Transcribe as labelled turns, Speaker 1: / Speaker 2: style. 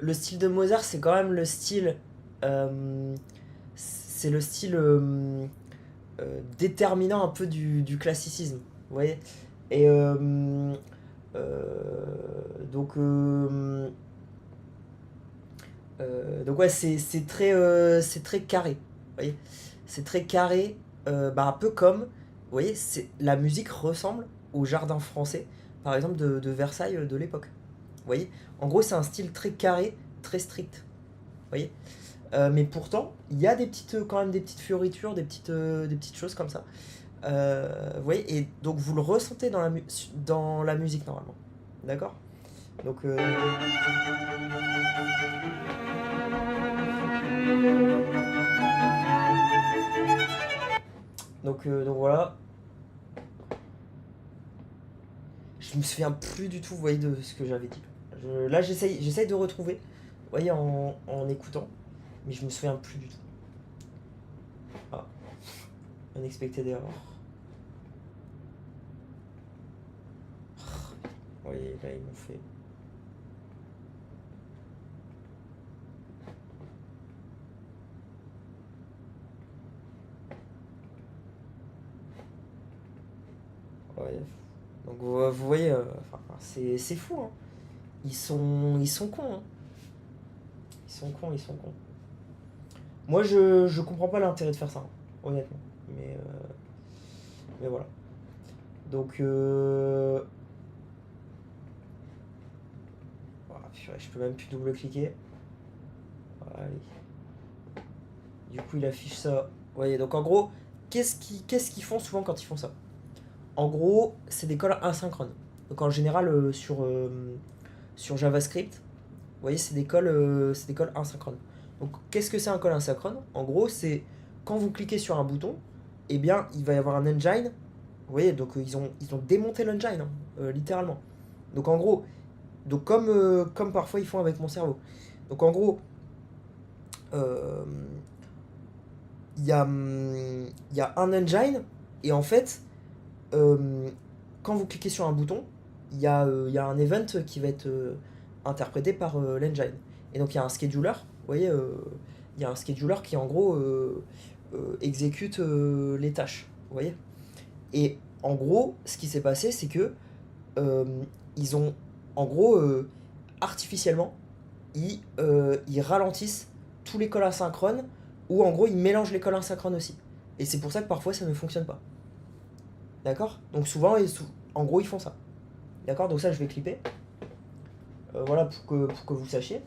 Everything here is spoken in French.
Speaker 1: le style de Mozart, c'est quand même le style. C'est le style déterminant un peu du classicisme. Vous voyez. Et donc, donc ouais, c'est très carré. Vous voyez, c'est très carré, bah, un peu comme, vous voyez, la musique ressemble au jardin français, par exemple de Versailles de l'époque. Vous voyez, en gros, c'est un style très carré, très strict. Vous voyez. Mais pourtant, il y a quand même des petites fioritures, des petites choses comme ça. Vous voyez, et donc vous le ressentez dans la musique normalement. D'accord. Donc, donc voilà. Je me souviens plus du tout, vous voyez, de ce que j'avais dit. Là, j'essaye de retrouver, vous voyez, en écoutant, mais je me souviens plus du tout. Ah, unexpected error. Vous voyez, là, ils m'ont fait. Ouais. Donc, vous voyez, c'est fou, hein. Ils sont cons, hein. Ils sont cons, ils sont cons. Moi, je comprends pas l'intérêt de faire ça, hein, honnêtement. Mais voilà. Donc, voilà, je peux même plus double-cliquer. Allez. Du coup, il affiche ça. Vous voyez, donc en gros, qu'est-ce qu'ils font souvent quand ils font ça? En gros, c'est des calls asynchrones. Donc en général, sur JavaScript, vous voyez, c'est des calls asynchrones. Donc qu'est-ce que c'est un call asynchrone? En gros, c'est quand vous cliquez sur un bouton, eh bien, il va y avoir un engine. Vous voyez, donc ils ont démonté l'engine, hein, littéralement. Donc en gros, donc comme parfois ils font avec mon cerveau. Donc en gros, euh, il y a un engine, et en fait, euh, quand vous cliquez sur un bouton, il y a un event qui va être interprété par l'engine. Et donc il y a un scheduler, vous voyez, il y a un scheduler qui en gros exécute les tâches, vous voyez. Et en gros, ce qui s'est passé, c'est que euh, ils ont, en gros, artificiellement, ils ralentissent tous les calls asynchrones, ou en gros, ils mélangent les calls asynchrones aussi. Et c'est pour ça que parfois ça ne fonctionne pas. D'accord. Donc souvent, en gros, ils font ça. D'accord. Donc ça, je vais clipper. Voilà pour que vous sachiez.